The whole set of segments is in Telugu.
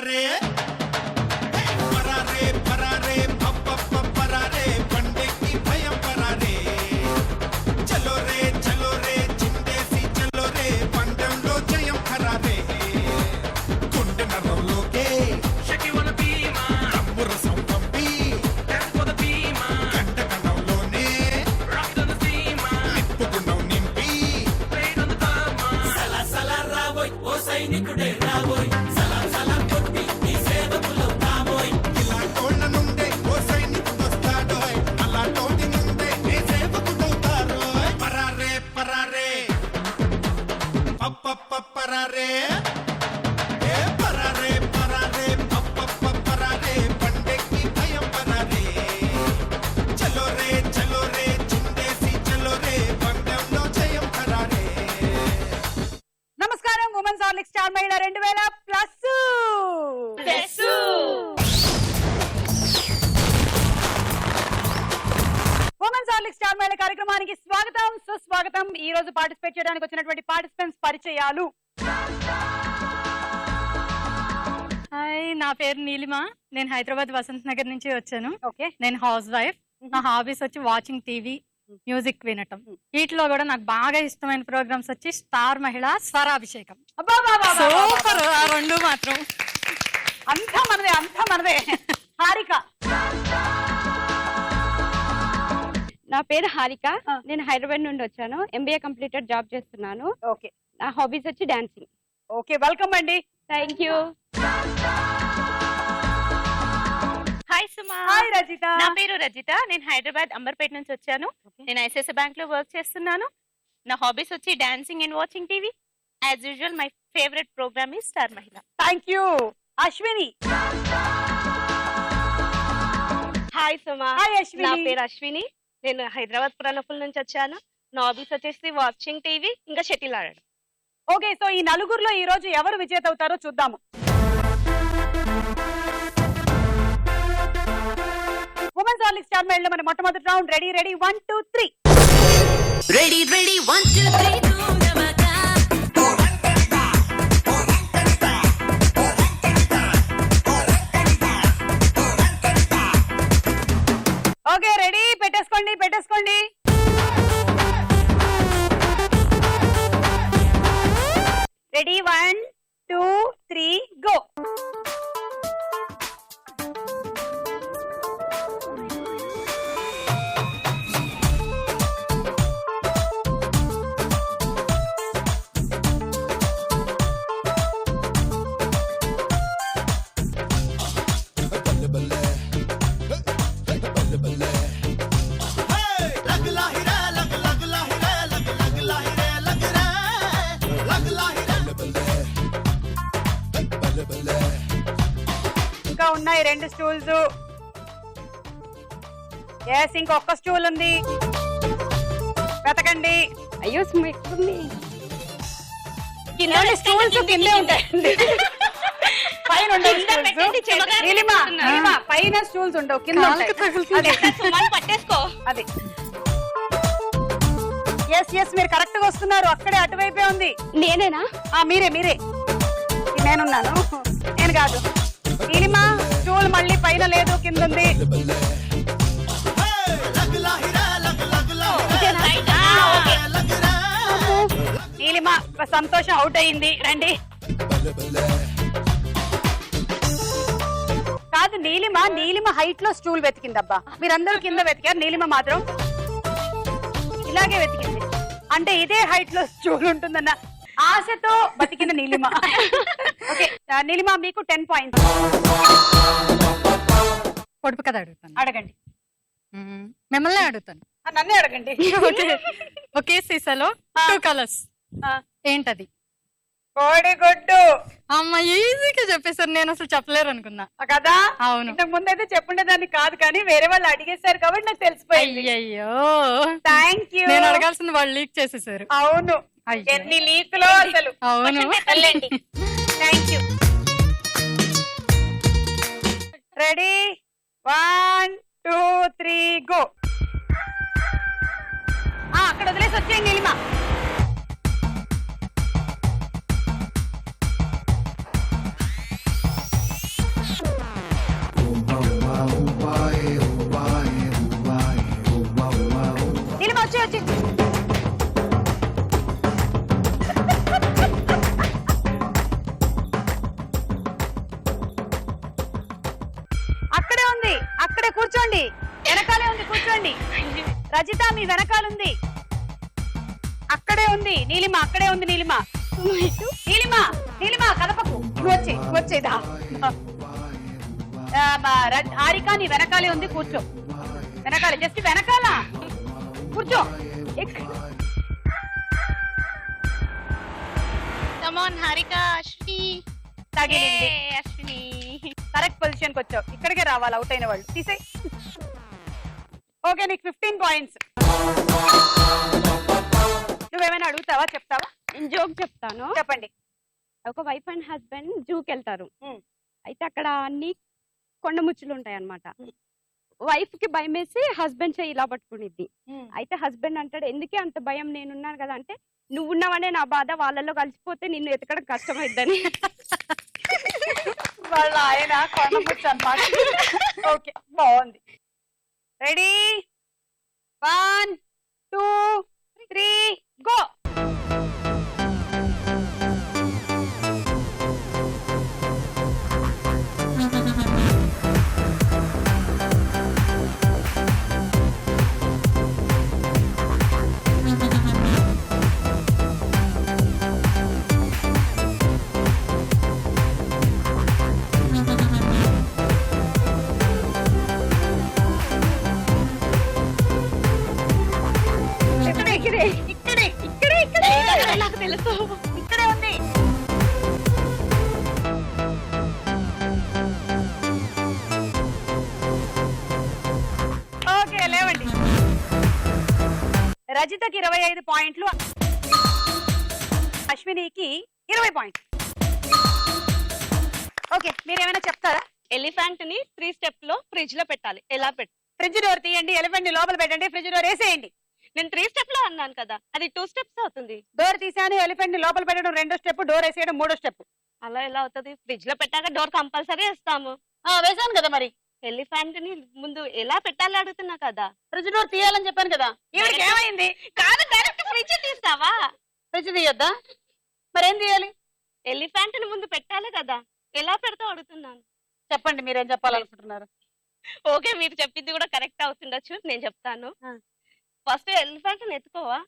పరారే పరారే పరారే పప్ప పరారే పండెక్కి భయం పరారే చలో రే చిందేసి చలో రే పందెంలో జయం ఖరారే గుండె నరంలోకే తమ్ముర సంపంపి గంట కణంలోనే నిప్పుకున్నావు నింపి సలా సలా రాబోయ్ ఓ సైనికుడే రాబోయ్ సలా సలా కొట్టి నీ సేవకులు కాబోయ్ ఇలా తోళ్ళ నుండే ఓ సైనికుడొస్తాడోయ్ అలా తోటి నుండే నీ సేవకుడవుతారోయ్ పరారే పరారే పప్ప పరారే ఏ పరారే పరారే పప్ప పరారే పండెక్కి భయం పరారే చలో రే చిందేసి చలో రే పందెంలో జయం ఖరారే నమస్కారం ఉమెన్స్ హార్లిక్స్ స్టార్ మహిళ 2000+. ఉమెన్స్ హార్లిక్స్ స్టార్ మహిళ కార్యక్రమానికి స్వాగతం సుస్వాగతం. ఈ రోజు పార్టిసిపేట్ చేయడానికి వచ్చినటువంటి పార్టిసిపెంట్స్ పరిచయాలు. హాయ్, నా పేరు నీలిమ. నేను హైదరాబాద్ వసంత్ నగర్ నుంచి వచ్చాను. ఓకే, నేను హౌస్ వైఫ్. నా హాబీస్ వచ్చి వాచింగ్ టీవీ, మ్యూజిక్ వినటం. వీటిలో కూడా నాకు బాగా ఇష్టమైన ప్రోగ్రామ్స్ వచ్చి స్టార్ మహిళ, స్వరాభిషేకం. సూపర్, ఆ రెండు మాత్రం అంతా మనదే. హారిక. నా పేరు హారిక. నేను హైదరాబాద్ నుండి వచ్చాను. ఎంబీఏ కంప్లీటెడ్, జాబ్ చేస్తున్నాను. ఓకే, నా హాబీస్ వచ్చి డాన్సింగ్. ఓకే, వెల్కమ్ అండి. Thank you. Hi Suma. Hi Rajitha. నా పేరు రజిత. నేను హైదరాబాద్ అంబర్పేట నుంచి వచ్చాను. నేను ఐసిఐసిఐ బ్యాంక్ లో వర్క్ చేస్తున్నాను. నా హాబీస్ వచ్చి dancing and watching TV. As usual my favourite programme ఈ Star Mahila. Thank you. Ashwini. Hi Suma. Hi నా అశ్విని. పేరు అశ్విని. నేను హైదరాబాద్ పురాణపుల్ నుంచి వచ్చాను. నా హాబీస్ వచ్చేసి వాచింగ్ టీవీ, ఇంకా షటిల్ ఆడడం. ఓకే, సో ఈ నలుగురులో ఈ రోజు ఎవరు విజేత అవుతారో చూద్దాము. ఉమెన్స్ హార్లిక్స్ స్టార్ మహిళలో మన మొట్టమొదటి round. Ready 1 2 3. Ready, 1, 2, 3, Namaka. Okay, ready, పెట్టేసుకోండి. Ready 1 2 3 go. ఇంకా ఉన్నాయి 2 స్టూల్స్. ఎస్, ఇంకొక స్టూల్ ఉంది. వెతకండి. అయ్యో ఎక్కడుంది? స్టూల్స్ కిందే ఉంటాయండి. పైన ఉండవు stools. నీలిమ, పైన స్టూల్స్ ఉండవు, కింద ఉంటాయి. పట్టేసుకో. అది ఎస్, మీరు కరెక్ట్ గా వస్తున్నారు. అక్కడే అటువైపే ఉంది. నేనేనా? మీరే. నేనున్నాను. నేను కాదు. నీలిమ, స్టూల్ మళ్ళీ పైన లేదు, కింద ఉంది. నీలిమ, సంతోషం అవుట్ అయింది. రండి. కాదు, నీలిమ హైట్ లో స్టూల్ వెతికిందబ్బా. మీరందరూ కింద వెతికారు, నీలిమ మాత్రం ఇలాగే వెతికింది. అంటే ఇదే హైట్ లో స్టూల్ ఉంటుందన్న ఆశతో బతికిన నీలిమ. ఓకే నీలిమ, మీకు 10 పాయింట్స్. పొడుపు కథ అడుగుతాను. అడగండి. మిమ్మల్ని అడుగుతాను. నన్నే అడగండి. ఒకే సీసాలో 2 కలర్స్. ఏంటది? కోడిగుడ్డు. అమ్మ, ఈజీగా చెప్పేసారు. నేను అసలు చెప్పలేరు అనుకున్నా కదా. అవును. ఇంతకు ముందైతే చెప్పుండేదాన్ని కాదు, కానీ వేరే వాళ్ళు అడిగేశారు కాబట్టి నాకు తెలిసిపోయింది. అయ్యో, థ్యాంక్ యూ. నేను అడగాల్సింది వాళ్ళు లీక్ చేసేసారు. అవును, అయ్యో. ఎన్ని లీకులో అసలు. అవును. Thank you. Ready 1 2 3 go. అక్కడ వదిలేసి వచ్చేయండి నీలిమ. నీలిమ అక్కడే ఉంది. నీలిమ నీలిమ నీలిమ కదపకు. వచ్చేదా హారిక నీ వెనకాలే ఉంది. కూర్చో వెనకాల, జస్ట్ వెనకాల కూర్చో. కమాన్ హారిక, అశ్విని. తగిలింది. అశ్విని కరెక్ట్ పొజిషన్ కి వచ్చావు. ఇక్కడికే రావాలి అవుట్ అయిన వాళ్ళు. తీసేయ్. ఓకే, నీకు 15 పాయింట్స్. నువ్వేమైనా అడుగుతావా, చెప్తావా? నేను జోక్ చెప్తాను. చెప్పండి. ఒక వైఫ్ అండ్ హస్బెండ్ జూకి వెళ్తారు. Hmm. అయితే అక్కడ అన్ని కొండ ముచ్చులు ఉంటాయి అన్నమాట. వైఫ్ కి భయం వేసి హస్బెండ్ చెయ్యి ఇలా పట్టుకునిద్ది. అయితే హస్బెండ్ అంటాడు, ఎందుకే అంత భయం, నేనున్నాను కదా అంటే, నువ్వున్నావనే నా బాధ, వాళ్ళల్లో కలిసిపోతే నిన్ను ఎతకడం కష్టమైద్దని. వాళ్ళ ఆయన కొండముచ్చు అన్నమాట. ఓకే, బాగుంది. Ready, 1 2 3 go. ఇక్కడే నాకు తెలుసు. ఇక్కడే ఉంది. ఓకే, లేవండి. రజితకి 25 పాయింట్లు, అశ్వినికి 20 పాయింట్లు. ఓకే, మీరేమైనా చెప్తారా? ఎలిఫెంట్ ని 3 స్టెప్ లో ఫ్రిడ్జ్ లో పెట్టాలి. ఎలా పెట్ట ఫ్రిడ్జ్ డోర్ తీయండి, ఎలిఫెంట్ ని లోపల పెట్టండి, ఫ్రిడ్జ్ డోర్ వేసేయండి. నేను 3 స్టెప్ లో అన్నాను కదా, అది 2 స్టెప్స్ అవుతుంది. డోర్ తీసాను, ఎలిఫెంట్ ని లోపల పెట్టడం 2వ స్టెప్, డోర్ వేసేయడం 3వ స్టెప్. అలా ఎలా అవుతుంది? ఫ్రిడ్జ్ లో పెట్టాక డోర్ కంపల్సరీ వేస్తాము. వేసాను కదా మరి. ఎలిఫెంట్ ని ముందు ఎలా పెట్టాలి అడుగుతున్నా కదా. ఫ్రిడ్జ్ డోర్ తీయాలని చెప్పాను కదా. ఈవిడికి ఏమైంది? కాదు, డైరెక్ట్ ఫ్రిడ్జ్ తీస్తావా? ఫ్రిడ్జ్ తీయొద్దా? మరేం తీయాలి? ఎలిఫెంట్ ని ముందు పెట్టాలి కదా, ఎలా పెడతావు అడుగుతున్నాను. చెప్పండి, మీరేం చెప్పాలనుకుంటున్నారు? ఓకే, మీరు చెప్పింది కూడా కరెక్ట్ అవుతుండొచ్చు, నేను చెప్తాను. ఫస్ట్ ఎలిఫెంట్ ని ఎత్తుకోవా?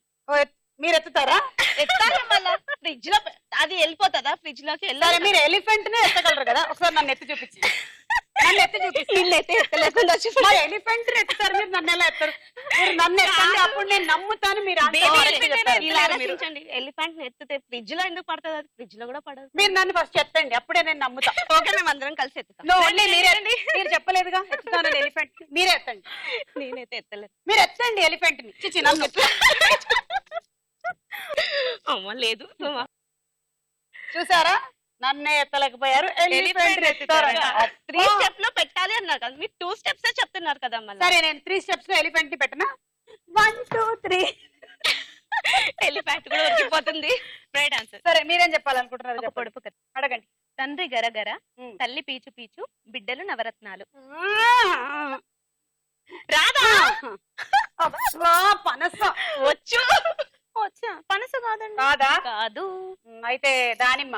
మీరు ఎత్తుతారా? ఎత్తాలి, మళ్ళా ఫ్రిడ్జ్ లో అది వెళ్ళిపోతుందా? ఫ్రిడ్జ్ లోకి సరే, వెళ్ళాలి. మీరు ఎలిఫెంట్ నే ఎత్తగలరు కదా, ఒకసారి నన్ను ఎత్తి చూపించి. నన్ను ఎత్తి చూపించి. నిన్నైతే ఎత్తలేకుండా వచ్చి ఎలిఫెంట్ ఎత్తుతారు, మీరు నన్ను ఎలా ఎత్తారు? మీరు నన్ను ఎత్తండి, అప్పుడు నేను నమ్ముతాను. మీరు ఇలా ఆలోచించండి. ఎలిఫెంట్ ని ఎత్తితే ఫ్రిడ్జ్ లో ఎందుకు పడుతుంది? అది ఫ్రిడ్జ్ లో కూడా పడదు. మీరు నన్ను ఫస్ట్ ఎత్తండి, అప్పుడే నేను నమ్ముతా. ఓకే, మేము అందరం కలిసి ఎత్తుతాం. No, only మీరు చెప్పలేదుగా ఎత్తుతాను ఎలిఫెంట్. మీరే ఎత్తండి. నేనైతే ఎత్తలేదు. మీరు ఎత్తండి ఎలిఫెంట్ ని. చిచి, నన్ను అమ్మ లేదు. చూసారా, నన్నే ఎత్తలేకపోయారు. ఎలిఫెంట్ ఎత్తుతారంట. 3 స్టెప్ లో పెట్టాలి అన్నారు కదా, మీరు 2 స్టెప్స్ చెప్తున్నారు కదా. మళ్ళీ సరే, నేను 3 స్టెప్స్ లో ఎలిఫెంట్ ని పెట్టనా? 1 2 3. ఎలిఫెంట్ కూడా ఉరికిపోతుంది. Right answer. సరే, మీరేం చెప్పాలనుకుంటున్నారు? ఒక పొడుపు కథ. అడగండి. తండ్రి గరగర, తల్లి పీచు పీచు, బిడ్డలు నవరత్నాలు. రాదా? పనస. వచ్చు. వచ్చా? పనస కాదండి. కాదా? కాదు. అయితే దానిమ్మ.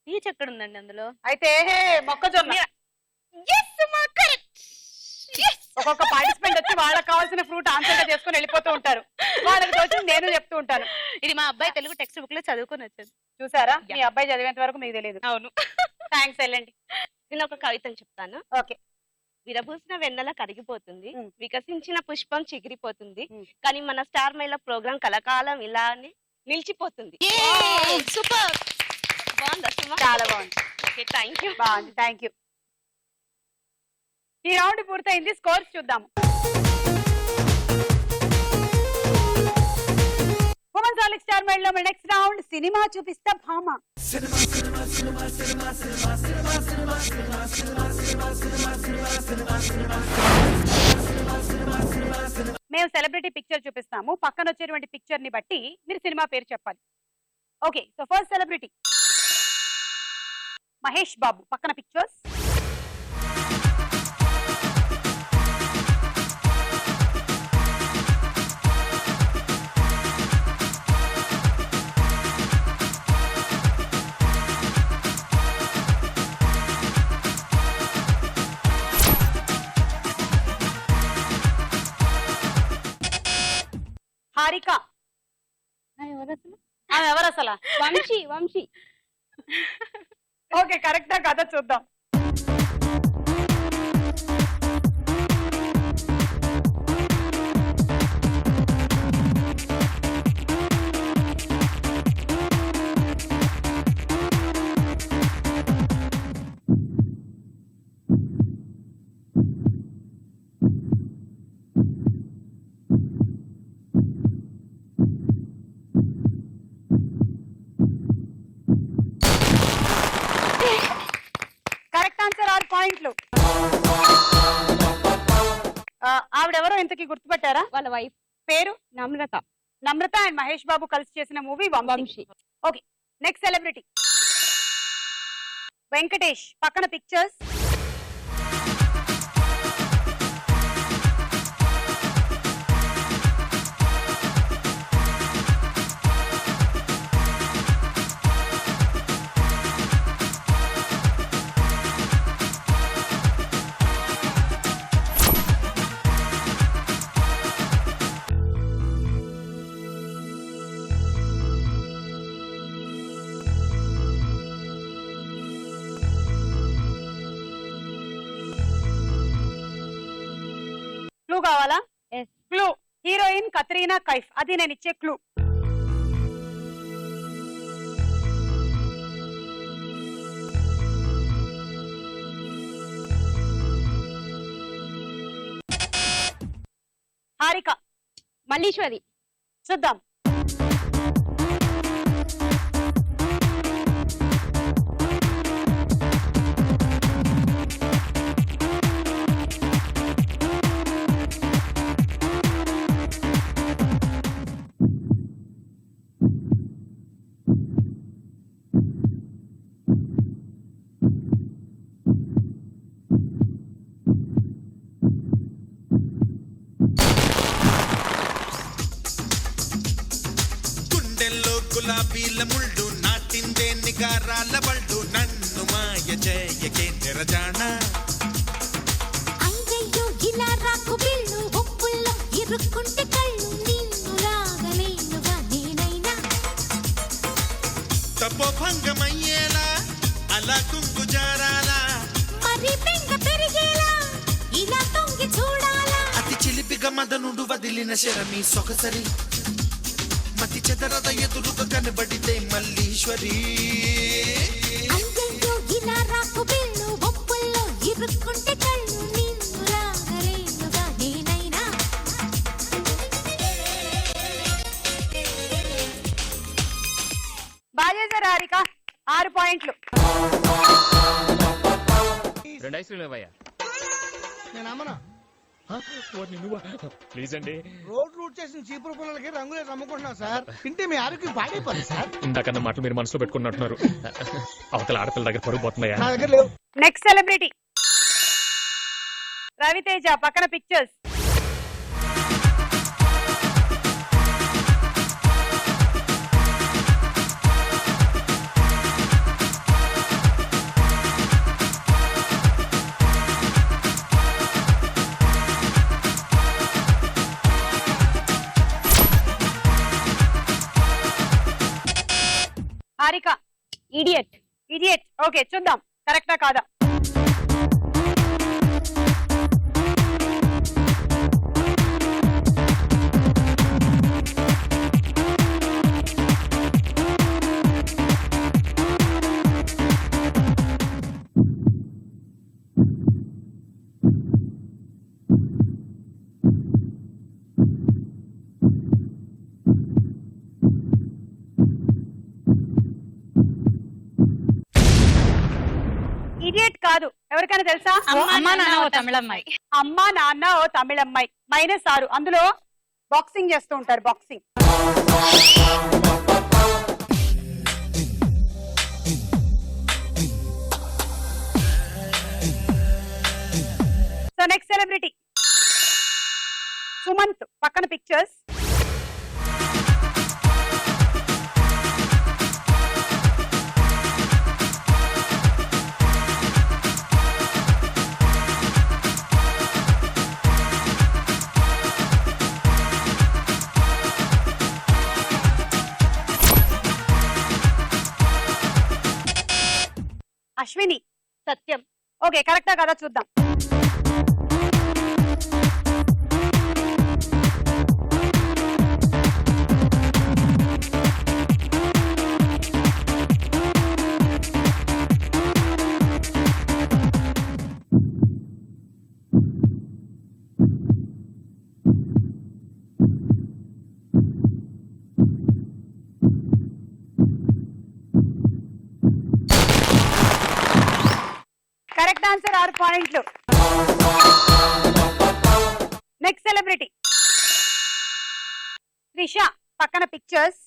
పీచు ఎక్కడ ఉందండి అందులో? అయితే మొక్కజొన్న. ఒక్కొక్క పార్టిసిపెంట్ వచ్చి వాళ్ళకి కావాల్సిన ఫ్రూట్ ఆన్సర్ గా చేసుకుని వెళ్ళిపోతూ ఉంటారు. వాళ్ళకి తోచింది నేను చెప్తూ ఉంటాను. ఇది మా అబ్బాయి తెలుగు టెక్స్ట్ బుక్ లో చదువుకుని వచ్చాను. చూసారా, మీ అబ్బాయి చదివేంత వరకు మీకు తెలియదు. అవును. థ్యాంక్స్, వెళ్ళండి. నేను ఒక కవితను చెప్తాను. ఓకే. విరబూసిన వెన్నెల కరిగిపోతుంది, వికసించిన పుష్పం చిగిరిపోతుంది, మ్. కానీ మన స్టార్ మహిళ ప్రోగ్రాం కలకాలం ఇలానే నిలిచిపోతుంది. సూపర్. బాగుందా సుమా? చాలా బాగుంది. Okay, thank you. బాగుంది, థ్యాంక్ యూ. ఈ రౌండ్ పూర్తయింది. స్కోర్స్ చూద్దాము. ఉమెన్ సాలిక్ స్టార్ మైల్ లో నెక్స్ట్ రౌండ్ సినిమా చూపిస్తా భామ. మేము సెలబ్రిటీ పిక్చర్ చూపిస్తాము. పక్కన వచ్చేటువంటి పిక్చర్ ని బట్టి మీరు సినిమా పేరు చెప్పాలి. Okay, so first celebrity Mahesh Babu. పక్కన పిక్చర్స్. హారిక. ఆమె ఎవరు అసలు? వంశీ వంశీ ఓకే, కరెక్టా కదా చూద్దాం. కరెక్ట్ ఆన్సర్ 6 పాయింట్లు. ఆవిడెవరో ఇంతకి గుర్తుపట్టారా? వాళ్ళ వైఫ్ పేరు నమ్రత. నమ్రత అండ్ మహేష్ బాబు కలిసి చేసిన movie Vamsi. Okay, next celebrity Venkatesh. పక్కన పిక్చర్స్. క్లూ కావాలా? Yes. Clue heroine Katrina Kaif. అది నేను ఇచ్చే క్లూ. హారిక. మల్లీశ్వరి. చూద్దాం. గుండెల్లో గులాబీల ముళ్ళు నాటిందే నిగారాల బళ్ళు నన్ను మాయ చేయకే నిరజాణ అయ్యయ్యో ఇలా రాకు బిళ్ళు ఒప్పుల్లో ఇరుక్కుంటే కళ్ళు నిన్ను లాగలేనుగా నేనైనా తపోభంగమయ్యేలా అలా కుంగు జారాలా మరి బెంగ పెరిగేలా ఇలా తొంగి చూడాలా అతి చిలిపిగా మదనుడు వదిలిన శరమి సొగసరి మతి చెదరద ఎదురుగా కనబడితే మల్లీశ్వరి అయ్యయ్యో ఇలా రాకు బిళ్ళు ఒప్పుల్లో ఇరుక్కుంటే కళ్ళు నిన్ను లాగలేనుగా నేనైనా బాగా చేశారు హారిక. 6 పాయింట్లు. 2 ఐస్ క్రీమ్ ఇవ్వయ్యా. నేను అమ్మను. ప్లీజ్ అండి. రోడ్ రూట్ చేసిన చీపురు పుల్లలకి రంగులే అమ్ముకుంటున్నాం సార్. తింటే మీ ఆరోగ్యం పాడైపోతుంది సార్. ఇందాకన్న మాటలు మీరు మనసులో పెట్టుకున్నట్టున్నారు. అవతల ఆడపిల్ల దగ్గర పరుగు పోతున్నాయా? నా దగ్గర లేవు. Next celebrity Raviteja. పక్కన pictures. Harika. Idiot. Idiot. Okay, చూద్దాం కరెక్టా కాదా. ఇడియట్ కాదు. ఎవరికైనా తెలుసా? అమ్మా నాన్న ఓ తమిళమ్మాయి. అమ్మా నాన్న ఓ తమిళమ్మాయి. -6. అందులో బాక్సింగ్ చేస్తూ ఉంటారు. Boxing. So next celebrity Sumanth. పక్కన పిక్చర్స్. అశ్విని. సత్యం. ఓకే, కరెక్టా కదా చూద్దాం. కరెక్ట్ ఆన్సర్, 6 పాయింట్లు. Next celebrity Trisha. పక్కన పిక్చర్స్.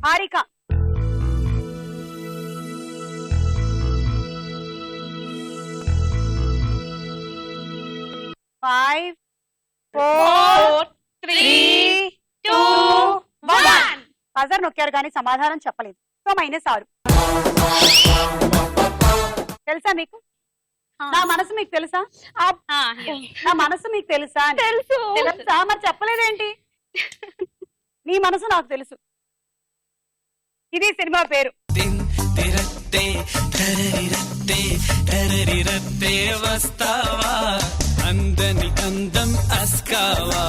హారిక. ఫైవ్, 4, 3, 2, 1. బజర్ నొక్కారు కానీ సమాధానం చెప్పలేదు. సో -6. తెలుసా మీకు? నా మనసు మీకు తెలుసా? నా మనసు మీకు తెలుసా? తెలుసు. తెలుసా? మరి చెప్పలేదేంటి? నీ మనసు నాకు తెలుసు. ఇది సినిమా పేరు. వస్తావా అందని అందం అస్కావా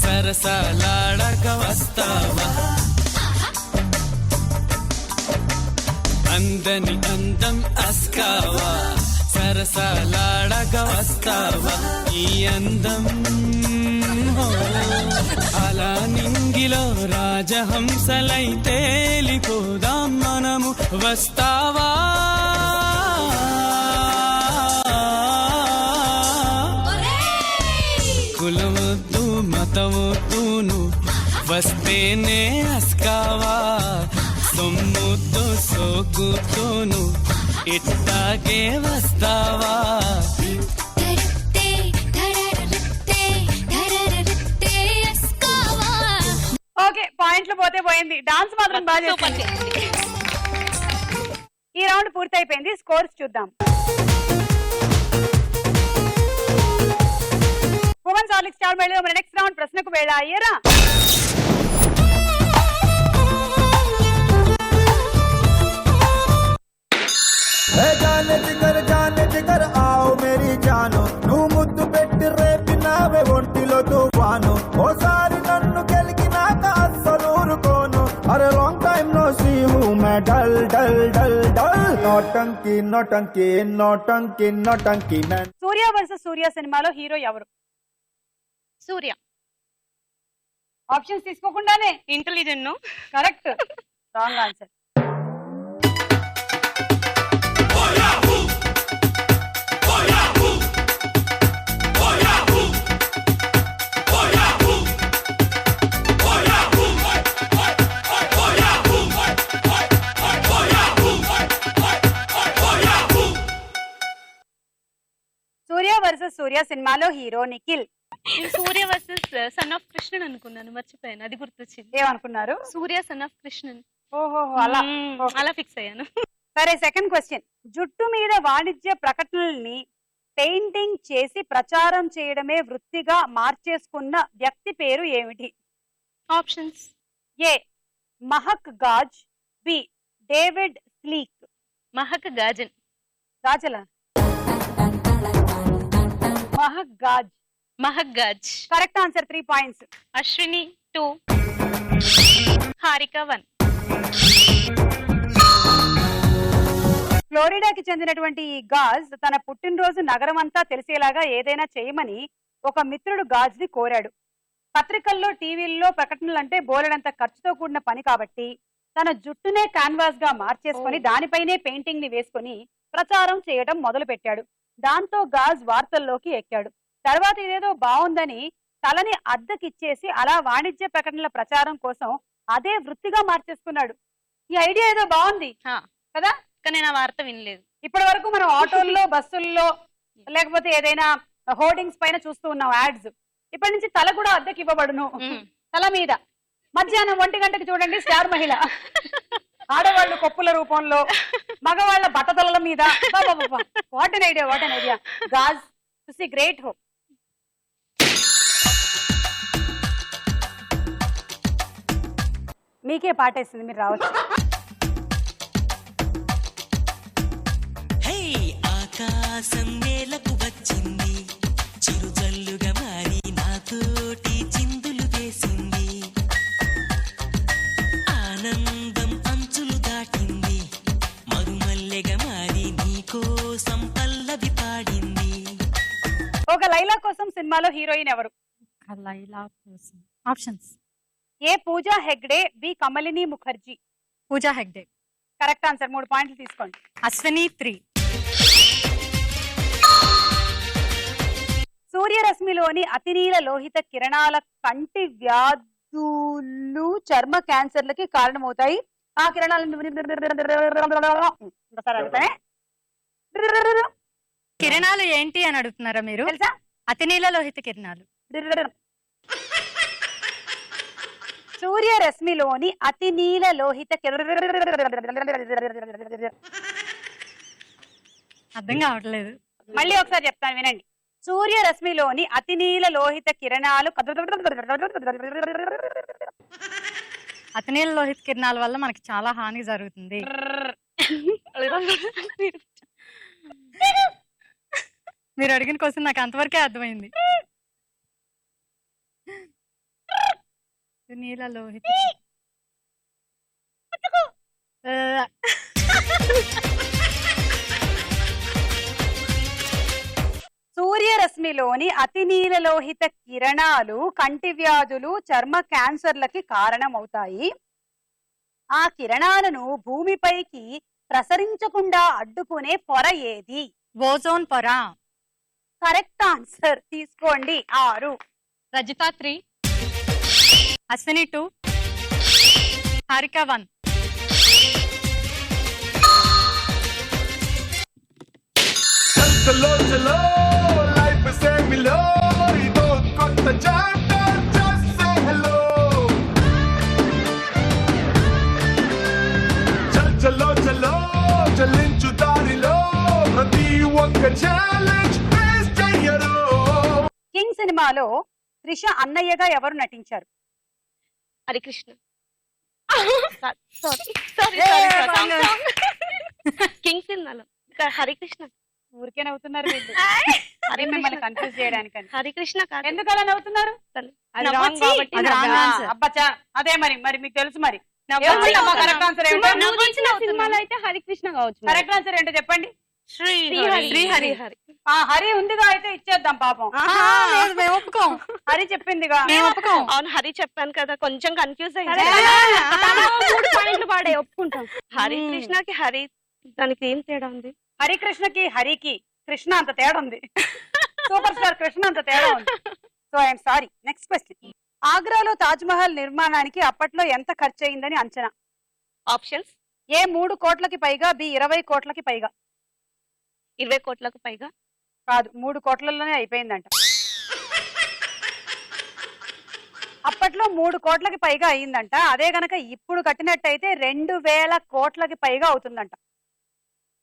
సరసాలాడక వస్తావా అందని అందం అస్కావా సరసాలాడక వస్తావా ఈ అందం అలా నింగిలో రాజహంసలై తేలిపోదాం మనము వస్తావా కులవద్దు మతవద్దును వస్తేనే అస్కావా సొమ్ముతో సోకుతోను ఇట్టాగే వస్తావా ఓకే, పాయింట్లు పోతే పోయింది. డాన్స్ మాత్రం బాగా చేసింది. ఈ రౌండ్ పూర్తయిపోయింది. స్కోర్స్ చూద్దాం. ఉమెన్స్ హార్లిక్స్ స్టార్ మేళలో మన నెక్స్ట్ రౌండ్ ప్రశ్నకు వేళ. అయ్యారా? జానే జిగర్ ఆవ్ మేరీ జాను నువ్వు ముద్దు పెట్టి రేపినావే ఒంటిలో తుఫాను ఓసారి నన్ను గెలికినాక అస్సలు ఊరుకోను అరే long time no see who may dull dull dull dull నోటంకి నోటంకి నోటంకి నోటంకి మ్యాన్. సూర్య వర్సెస్ సూర్య సినిమాలో హీరో ఎవరు? సూర్య. ఆప్షన్స్ తీసుకోకుండానే intelligent. Correct. Wrong answer. Surya versus Surya సినిమాలో hero Nikhil. Surya versus son of Krishnan అనుకున్నాను, మర్చిపోయాను. అది గుర్తొచ్చింది. ఏమనుకున్నారు? Surya son of Krishnan. ఓహో, అలా అలా ఫిక్స్ అయ్యాను. సరే, సెకండ్ క్వశ్చన్. జుట్టు మీద వాణిజ్య ప్రకటనల్ని పెయింటింగ్ చేసి ప్రచారం చేయడమే వృత్తిగా మార్చేసుకున్న వ్యక్తి పేరు ఏమిటి? ఆప్షన్స్. ఏ మహక్ గాజ్, బి డేవిడ్ స్లీక్. మహక్ గాజన్. గాజల మహక్ గాజ్. మహక్ గాజ్. Correct answer, 3 points. Ashwini 2, Harika 1. ఫ్లోరిడాకి చెందినటువంటి ఈ గాజ్ తన పుట్టినరోజు నగరమంతా తెలిసేలాగా ఏదైనా చేయమని ఒక మిత్రుడు గాజ్ ని కోరాడు. పత్రికల్లో, టీవీల్లో ప్రకటనలు అంటే బోలెడంత ఖర్చుతో కూడిన పని కాబట్టి తన జుట్టునే కాన్వాస్ గా మార్చేసుకుని దానిపైనే పెయింటింగ్ ని వేసుకుని ప్రచారం చేయడం మొదలు పెట్టాడు. దాంతో గాజ్ వార్తల్లోకి ఎక్కాడు. తర్వాత ఇదేదో బాగుందని తలని అద్దెకిచ్చేసి అలా వాణిజ్య ప్రకటనల ప్రచారం కోసం అదే వృత్తిగా మార్చేసుకున్నాడు. ఈ ఐడియా ఏదో బాగుంది కదా? కానీ నేను ఆ వార్త వినలేదు. ఇప్పటి వరకు మనం ఆటోల్లో, బస్సుల్లో, లేకపోతే ఏదైనా హోర్డింగ్స్ పైన చూస్తూ ఉన్నాం యాడ్స్. ఇప్పటి నుంచి తల కూడా అద్దెకి ఇవ్వబడును. తల మీద మధ్యాహ్నం 1 గంటకి చూడండి స్టార్ మహిళ. ఆడవాళ్ళు కొప్పుల రూపంలో, మగవాళ్ళ బట్టతలల మీద. What an idea, what an idea. గాజ్ టు సీ గ్రేట్ హోప్. మీకే పాటేస్తుంది, మీరు రావచ్చు. ఆకాశం నేలకు వచ్చింది, చిరుజల్లుగా మారి నాతోటి చిందులు వేసింది, ఆనందం అంచులు దాటింది, మరుమల్లెగా మారి నీకోసం పల్లవి పాడింది. ఒక లైలా కోసం సినిమాలో హీరోయిన్ ఎవరు? లైలా కోసం options: A Pooja Hegde, B Kamalinee Mukherjee. Pooja Hegde. Correct answer. 3 పాయింట్లు తీసుకోండి. అశ్విని 3. సూర్యరశ్మిలోని అతినీల లోహిత కిరణాల కంటి వ్యాధులు చర్మ క్యాన్సర్లకి కారణమవుతాయి. ఆ కిరణాలను కిరణాలు ఏంటి అని అడుగుతున్నారా మీరు? తెలుసా? అతినీల లోహిత కిరణాలు. సూర్యరశ్మిలోని అతినీల లోహిత అర్థం కావట్లేదు. మళ్ళీ ఒకసారి చెప్తాను వినండి. సూర్యరశ్మిలోని అతినీల లోహిత కిరణాలు అతినీల లోహిత కిరణాల వల్ల మనకి చాలా హాని జరుగుతుంది. మీరు అడిగిన క్వశ్చన్ నాకు అంతవరకే అర్థమైంది. అతినీల లోహిత సూర్యరశ్మిలోని అతినీల లోహిత కిరణాలు కంటి వ్యాధులు చర్మ క్యాన్సర్లకి కారణమవుతాయి. ఆ కిరణాలను భూమిపైకి ప్రసరించకుండా అడ్డుకునే పొర ఏది? ఓజోన్ పొర. Correct answer. తీసుకోండి 6. రజిత 3, అశ్విని 2, హారిక 1. చలో చలో లైఫ్ సే మిలో ఇదో కొత్త చాప్టర్ జస్ట్ సే హలో. చలో చలో చలించు దారిలో ప్రతి ఒక్క ఛాలెంజ్ ఫేస్ చెయ్యరు. కింగ్ సినిమాలో త్రిష అన్నయ్యగా ఎవరు నటించారు? హరికృష్ణ. కింగ్ సినిమాలో హరికృష్ణ. ఊరికే నవ్వుతున్నారు వీళ్ళు. అదే మిమ్మల్ని కన్ఫ్యూజ్ చేయడానికని. హరికృష్ణ కాదు. ఎందుకు అలా నవ్వుతున్నారు? అది wrong కాబట్టి అది wrong answer. అబ్బచ్చా అదే మరి మీకు తెలుసు మరి. కరెక్ట్ ఆన్సర్ ఏంటో? సినిమాలో అయితే హరికృష్ణ కావచ్చు. కరెక్ట్ ఆన్సర్ ఏంటో చెప్పండి. శ్రీహరి. ఆ హరి ఉందిగా, అయితే ఇచ్చేద్దాం పాపం. మేము ఒప్పుకోం. హరి చెప్పిందిగా. మేము ఒప్పుకోం. అవును హరి చెప్పాను కదా, కొంచెం కన్ఫ్యూజ్ అయింది. 3 పాయింట్లు పాడే ఒప్పుకుంటాం. హరికృష్ణకి హరి దానికి ఏం తేడా ఉంది? హరికృష్ణకి హరికి కృష్ణ అంత తేడా ఉంది. సూపర్ స్టార్ కృష్ణ అంత తేడా ఉంది. So I'm sorry. Next question. ఆగ్రాలో తాజ్ మహల్ నిర్మాణానికి అప్పట్లో ఎంత ఖర్చు అయిందని అంచనా? ఆప్షన్స్: ఏ 3 కోట్లకి పైగా, బి 20 కోట్లకి పైగా. 20 కోట్లకు పైగా. కాదు, 3 కోట్లలోనే అయిపోయిందంట. అప్పట్లో 3 కోట్లకి పైగా అయిందంట. అదే గనక ఇప్పుడు కట్టినట్టయితే 2000 కోట్లకి పైగా అవుతుందంట.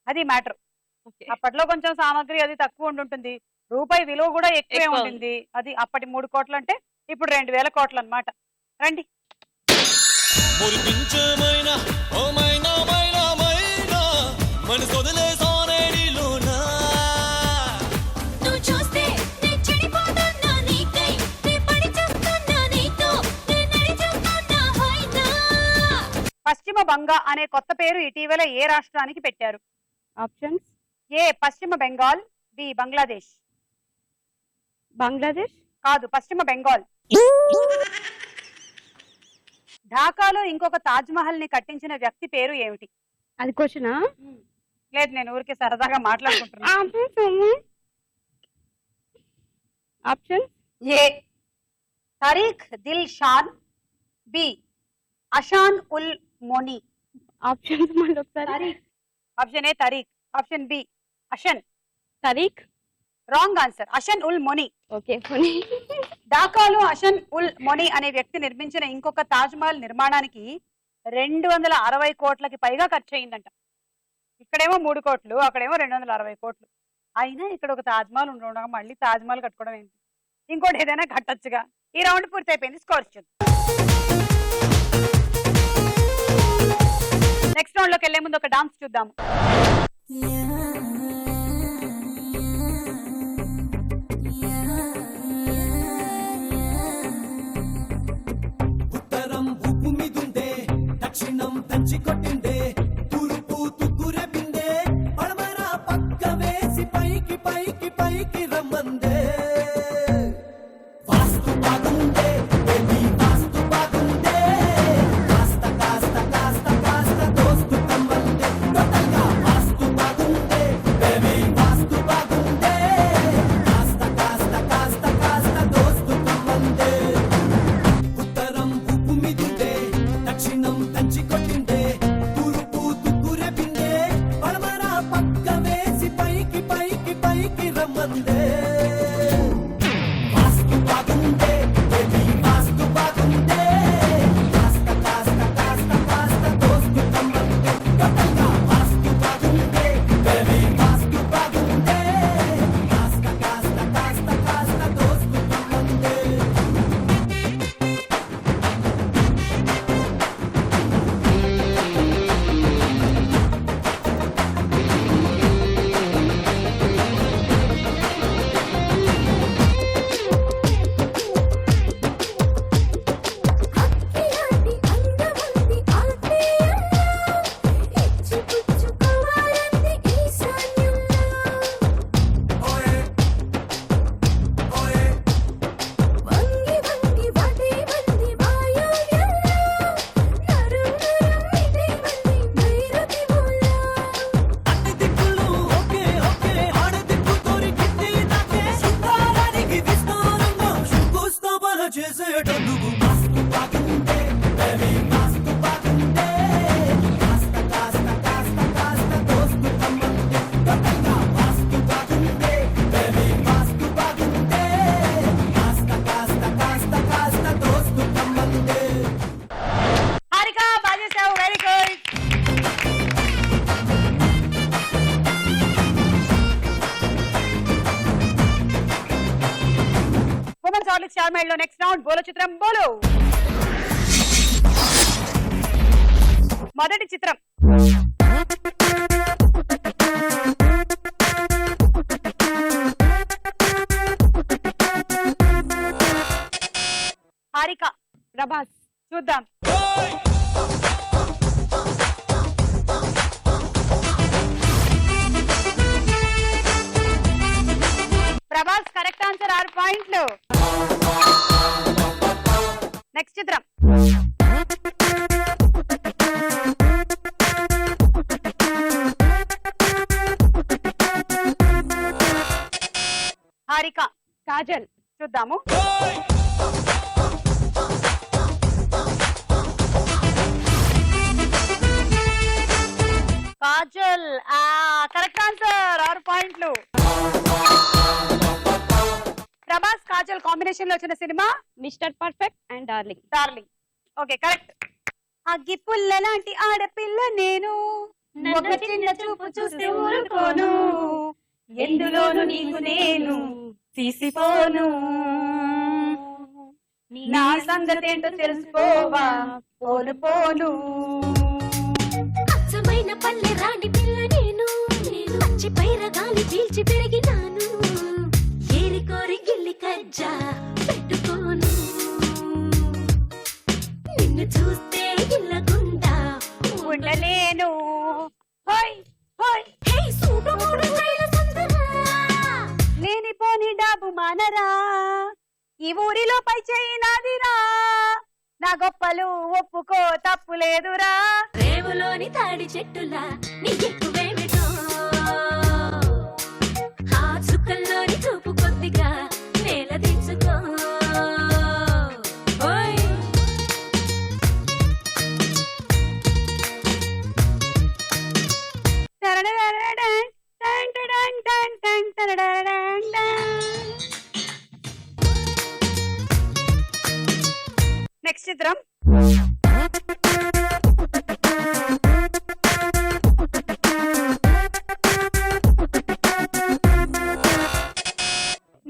అది మ్యాటర్. అప్పట్లో కొంచెం సామాగ్రి అది తక్కువ ఉంటుంది, రూపాయి విలువ కూడా ఎక్కువే ఉంటుంది. అది అప్పటి 3 కోట్లు అంటే ఇప్పుడు 2000 కోట్లు అన్నమాట. రండి. పశ్చిమ బంగా అనే కొత్త పేరు ఇటీవల ఏ రాష్ట్రానికి పెట్టారు? ఆప్షన్స్: ఏ పశ్చిమ బెంగాల్, బి బంగ్లాదేశ్. బంగ్లాదేశ్ కాదు, పశ్చిమ బెంగాల్. ఢాకాలో ఇంకొక తాజ్ మహల్ ని కట్టించిన వ్యక్తి పేరు ఏమిటి? అది క్వశ్చనా? లేదు, నేను ఊరికే సరదాగా మాట్లాడుకుంటున్నా. Option: A Tariq Dil Shan, B Ahsan ul Moni. Options మళ్ళీ ఒకసారి. Option A Tariq, option B Ahsan. Tariq. Wrong answer. Ahsan ul Moni. Okay పోనీ. ఢాకాలో అషన్ ఉల్ మొని అనే వ్యక్తి నిర్మించిన ఇంకొక తాజ్ మహల్ నిర్మాణానికి 260 కోట్లకి పైగా ఖర్చు అయిందంట. ఇక్కడేమో 3 కోట్లు, అక్కడేమో 260 కోట్లు. అయినా ఇక్కడ ఒక తాజ్ మహల్ ఉండగా మళ్ళీ తాజ్ మహల్ కట్టుకోవడం ఏంటి? ఇంకోటి ఏదైనా కట్టొచ్చుగా. ఈ రౌండ్ పూర్తి అయిపోయింది. స్కోర్ చూద్దాం. నెక్స్ట్ రౌండ్ లోకి వెళ్లే ముందు ఒక డాన్స్ చూద్దాం. ఉత్తరం ఉప్పు మీదుండే, దక్షిణం దంచి కొట్టిండే, తూర్పు తుక్కురెపిండే, పడమర పక్క వేసి పైకి పైకి పైకి రమ్మందే. వాస్తు బాగుండే, బేబీ వాస్తు బాగుండే, కాస్త కాస్త కాస్త కాస్త దోస్తు కమ్మందే. టోటల్గా వాస్తు బాగుండే, బేబీ వాస్తు బాగుండే, కాస్త కాస్త కాస్త కాస్త దోస్తు కమ్మందే. ఉత్తరం ఉప్పు మీదుండే, దక్షిణం దంచి కొట్టిండే, తూర్పు తుక్కురెపిండే, పడమర పక్క వేసి పైకి పైకి పైకి రమ్మందే. వాస్తు బాగుండే, బేబీ వాస్తు బాగుండే, కాస్త కాస్త కాస్త కాస్త దోస్తు కమ్మందే. టోటల్గా వాస్తు బాగుండే, బేబీ వాస్తు బాగుండే, కాస్త కాస్త కాస్త కాస్త దోస్తు కమ్మందే. అక్కిలాంటి అందమంది ఆత్మీయంగా ఇచ్చిపుచ్చుకోవాలంది ఈశాన్యంగా వంగి వంగి వాటే వంది వాయువ్యంగా నరం నరం ఇటే వంది నైరుతి మూల అన్ని దిక్కులు ఓకే ఓకే, ఆడ దిక్కు దొరికింది నాకే, శృంగారానికి విస్తారంగా శంకుస్థాపన చేసేటందుకు. వాస్తు బాగుండే, బేబీ వాస్తు బాగుండే, కాస్త కాస్త కాస్త కాస్త దోస్తు కమ్మందే. టోటల్గా వాస్తు బాగుండే, బేబీ వాస్తు బాగుండే, కాస్త కాస్త కాస్త కాస్త దోస్తు కమ్మందే. హారిక బాగా చేసావు. Very good. Women's Horlicks star mile లో నెక్స్ట్ రౌండ్ బోలో చిత్రం బోలో. మొదటి చిత్రం హారిక. ప్రభాస్. చూద్దాం. Prabhas correct answer. 6 పాయింట్లు. నెక్స్ట్ చిత్రం హారిక. కాజల్. చూద్దాము. కాజల్. Correct answer. 6 పాయింట్లు. ప్రభాస్ కాజల్ కాంబినేషన్ లో వచ్చిన cinema mister perfect and darling. Darling. Okay correct. అగ్గి పుల్ల లాంటి ఆడపిల్ల నేను, ఒక చిన్న చూపు చూస్తే ఊరుకోను, ఎందులోను నీకు నేను తీసిపోను, నా సంగతేంటో తెలుసుకోవా పోను పోను. అచ్చమైన పల్లె రాణి పిల్ల నేను పచ్చి పైర గాలి పీల్చి పెరిగినాను, ఏరి కోరి గిల్లి కజ్జా పెట్టుకోను, నిన్ను చూస్తే ఇల్లగుండా ఉండలేను. హోయ్ హోయ్ హే సూటు మూడు స్టైల్ సుందరా, లేనిపోని డాబు మానరా, ఈ ఊరిలో పై చేయి నాదిరా, నా గొప్పలు ఒప్పుకో తప్పు లేదురా, రేవులోని తాడి చెట్టులా నీ ఎక్కువేమిటో, ఆ చుక్కల్లోని చూపు కొద్దిగా నేల దించుకో. ఓయ్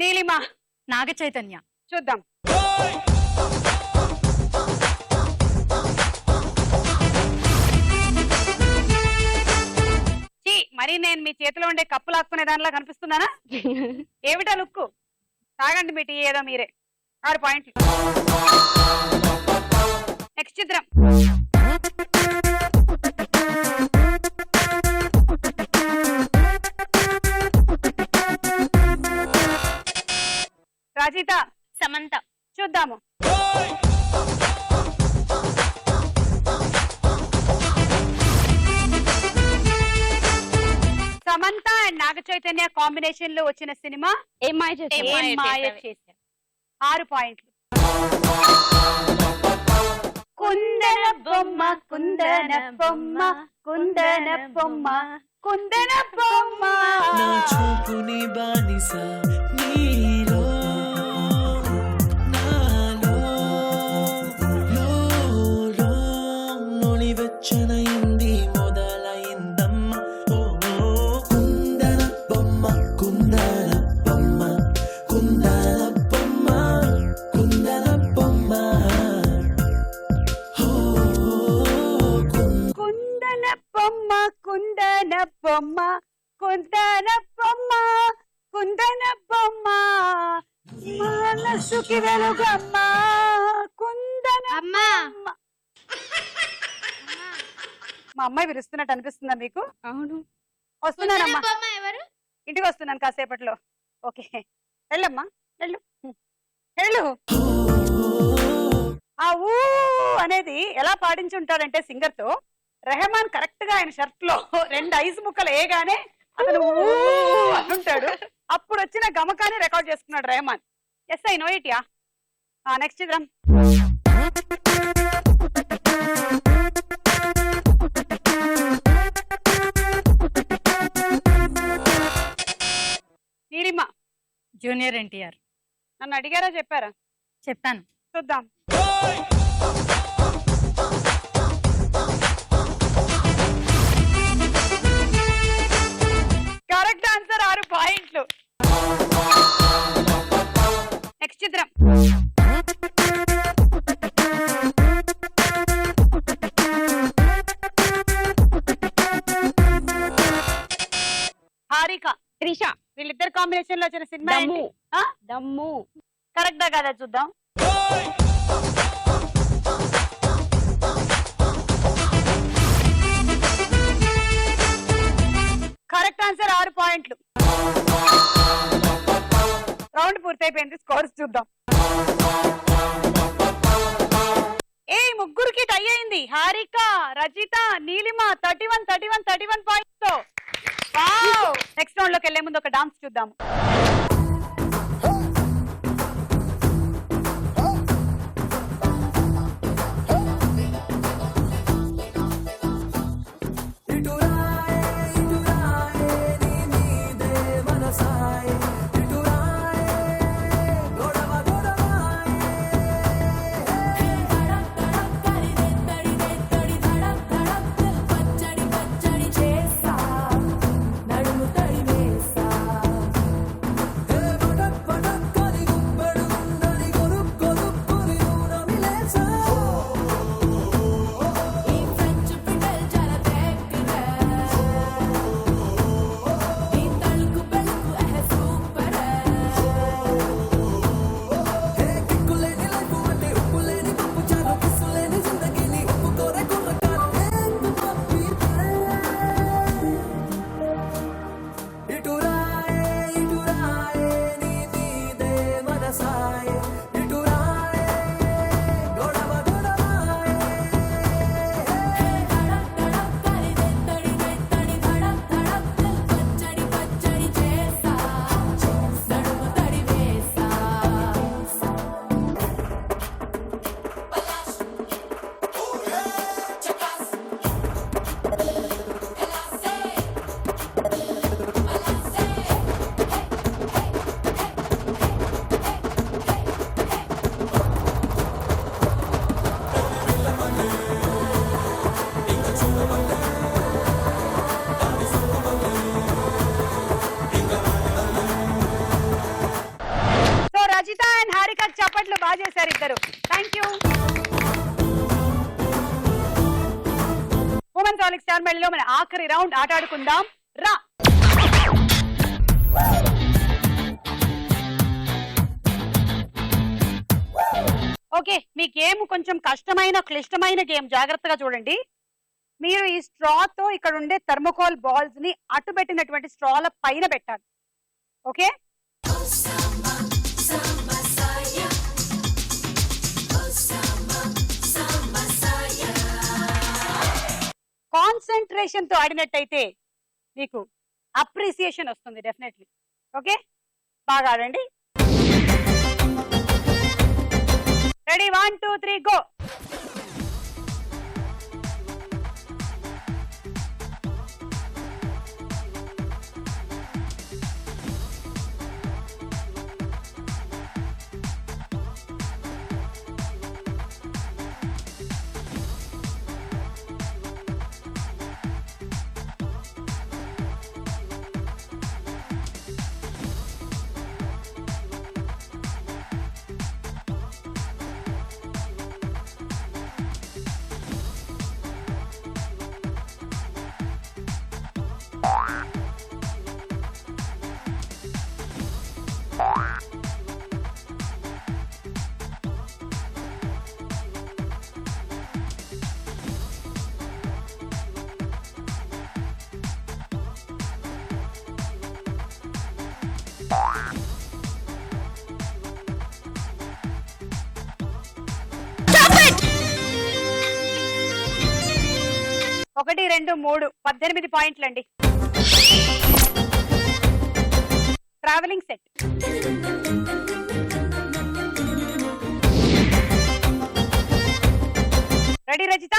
నీలిమ, నాగ చైతన్య. చూద్దాం. మరి నేను మీ చేతిలో ఉండే కప్పు లాక్కునే దానిలా కనిపిస్తున్నానా? ఏమిటా లుక్కు? తాగండి మీ టీ ఏదో మీరే. 6 పాయింట్లు. నెక్స్ట్ చిత్రం. రాజిత, సమంత. చూద్దాము. సమంత అండ్ నాగ చైతన్య కాంబినేషన్ లో వచ్చిన సినిమా ఏం మాయ చేసావు? ఏం మాయ చేశా. 6 పాయింట్లు. కుందన బొమ్మ కుందన బొమ్మ కుందన బొమ్మ కుందన బొమ్మ. నా చూపుని బానిస నీలో నాలో లోలో నొలివెచ్చనైంది మొదలైందమ్మ. ఓ కుందన బొమ్మ కుందన బొమ్మ కుందన బొమ్మ కుందన బొమ్మ. కుందన బొమ్మ కుందన బొమ్మ కుందన బొమ్మ కుందన బొమ్మ మనసుకి వెలుగమ్మ కుందన బొమ్మ. మా అమ్మాయి విరుస్తున్నట్టు అనిపిస్తుందా మీకు? అవును. వస్తున్నానమ్మా, ఇంటికి వస్తున్నాను కాసేపట్లో. ఓకే, వెళ్ళమ్మా, వెళ్ళు వెళ్ళు. ఆ ఊ అనేది ఎలా పాడించుంటాడంటే సింగర్ తో, రెహమాన్ కరెక్ట్ గా ఆయన షర్ట్ లో 2 ఐస్ ముక్కలు వేయగానే అతను ఊ అంటుంటాడు. అప్పుడు వచ్చిన గమకాన్ని రికార్డ్ చేసుకున్నాడు Rahman. Yes, I know it yeah. Next చిత్రం. నీలిమ, జూనియర్ ఎన్టీఆర్. నన్ను అడిగారా చెప్పారా? చెప్పాను. చూద్దాం. కరెక్ట్ ఆన్సర్, 6 పాయింట్లు. నెక్స్ట్ చిత్రం. హారిక, త్రిష. వీళ్ళిద్దరు కాంబినేషన్ లో వచ్చిన సినిమా దమ్ము. ఏంటి? ఆ? దమ్ము. కరెక్టా కదా చూద్దాం. కరెక్ట్ ఆన్సర్, 6 పాయింట్లు. రౌండ్ పూర్తయిపోయింది, స్కోర్స్ చూద్దాం. ముగ్గురికి టై అయింది. హారిక, రజిత, నీలిమ 31 పాయింట్స్ తో. నెక్స్ట్ రౌండ్ లోకి వెళ్లే ముందు ఒక డాన్స్ చూద్దాం. హైడ్రాలిక్ స్టార్ మెడలో మన ఆఖరి రౌండ్ ఆట ఆడుకుందాం రా. ఓకే, మీ గేమ్ కొంచెం కష్టమైన క్లిష్టమైన గేమ్, జాగ్రత్తగా చూడండి. మీరు ఈ స్ట్రాతో ఇక్కడ ఉండే థర్మోకోల్ బాల్స్ ని అటు పెట్టినటువంటి స్ట్రాల పైన పెట్టాలి. ఓకే, కాన్సన్ట్రేషన్ తో ఆడినట్టయితే మీకు అప్రిసియేషన్ వస్తుంది డెఫినెట్లీ. ఓకే, బాగా ఆడండి. Ready, 1 2 3 go. ఒకటి 2 3 18 పాయింట్లండి. Traveling set. Ready Rajitha,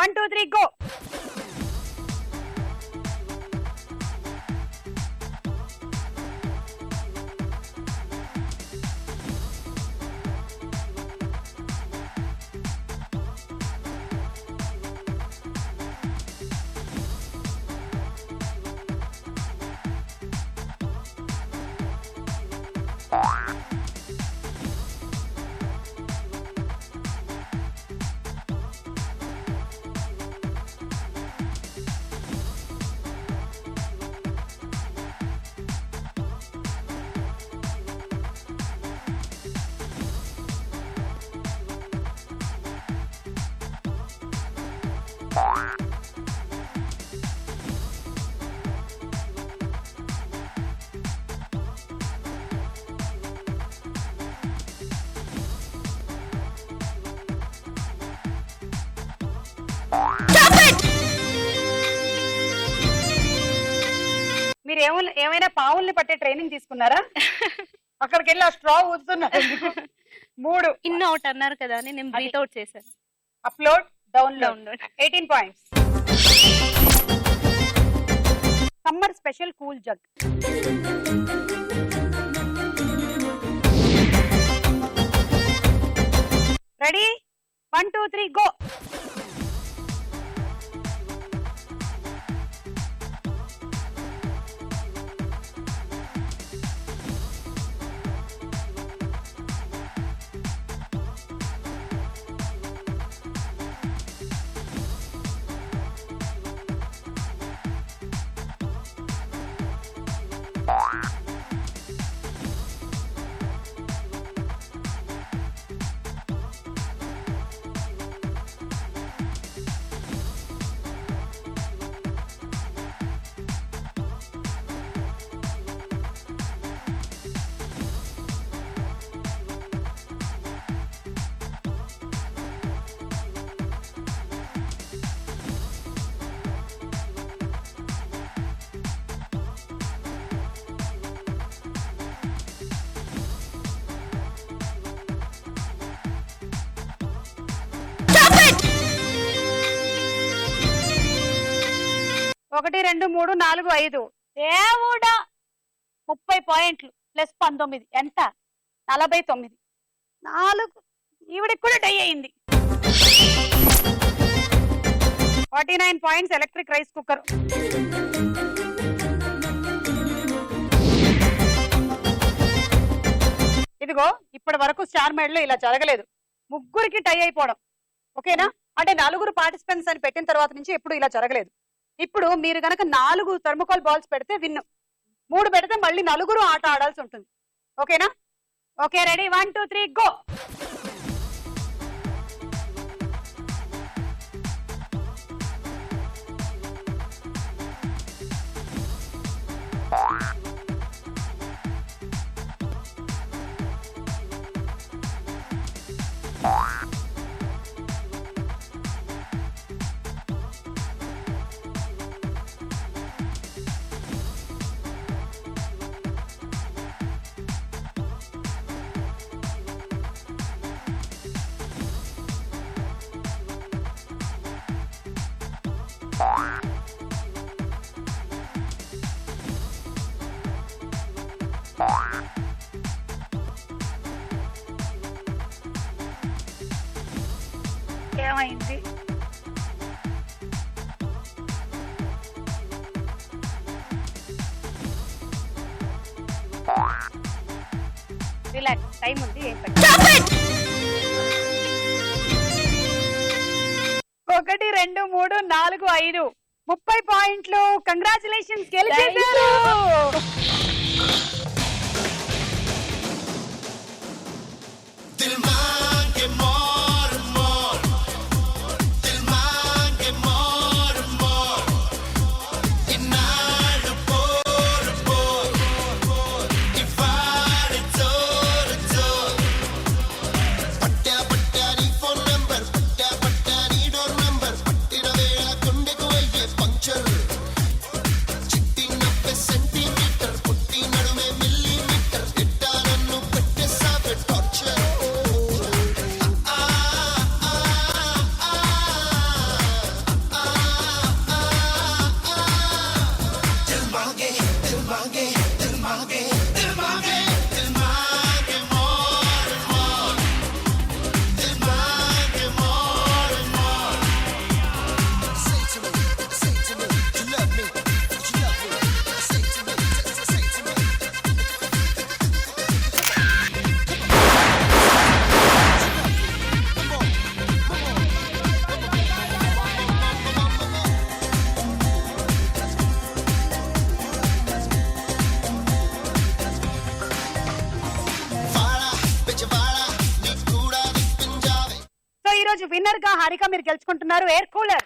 1 2 3 go. మీరు ఏమైనా పావుల్ని పట్టే ట్రైనింగ్ తీసుకున్నారా? అక్కడికి వెళ్ళి ఆ స్ట్రా ఊదుతున్నారు. 3 ఇన్ అవుట్ అన్నారు కదా అని నేను బ్రీత్ అవుట్ చేశాను. Upload, download. 18 points. Summer special cool jug. Ready, 1 2 3 go. ఒకటి 2 3 4 5. దేవుడా, 30 పాయింట్లు ప్లస్ 19 ఎంత? 49. 4 ఈవిడికి కూడా డై అయింది. 49 పాయింట్స్. Electric rice cooker. ఇదిగో ఇప్పటి వరకు స్టార్ మేడ్ లో ఇలా జరగలేదు. ముగ్గురికి టై అయిపోవడం. ఓకేనా? అంటే 4 పార్టిసిపెంట్స్ అని పెట్టిన తర్వాత నుంచి ఎప్పుడు ఇలా జరగలేదు. ఇప్పుడు మీరు గనక 4 థర్మోకాల్ బాల్స్ పెడితే విన్, 3 పెడితే మళ్ళీ 4 ఆట ఆడాల్సి ఉంటుంది. ఓకేనా? Okay, ready, 1 2 3 go. ఏమైంది? రిలాక్స్, టైం ఉంది. 1 2 3 4 5 30 పాయింట్లు. కంగ్రాచులేషన్స్, గెలిచేశారు. దిల్ మాంగే మోర్ మోర్, దిల్ మాంగే మోర్ మోర్, ఇన్నాళ్ళు పోర్ పోర్, ఇవాళ జోర్ జోర్. పట్టా నీ ఫోన్ నంబర్, పట్టా నీ డోర్ నంబర్, పట్టిన వేళ గుండెకు అయ్యే పంక్చర్. చిట్టి 90 సెంటీమీటర్, పుట్టి నడుమే మిల్లీమీటర్, ఇట్టా నన్ను పెట్టేసావే టార్చర్. సో ఈ రోజు విన్నర్ గా హారిక మీరు గెలుచుకుంటున్నారు ఎయిర్ కూలర్.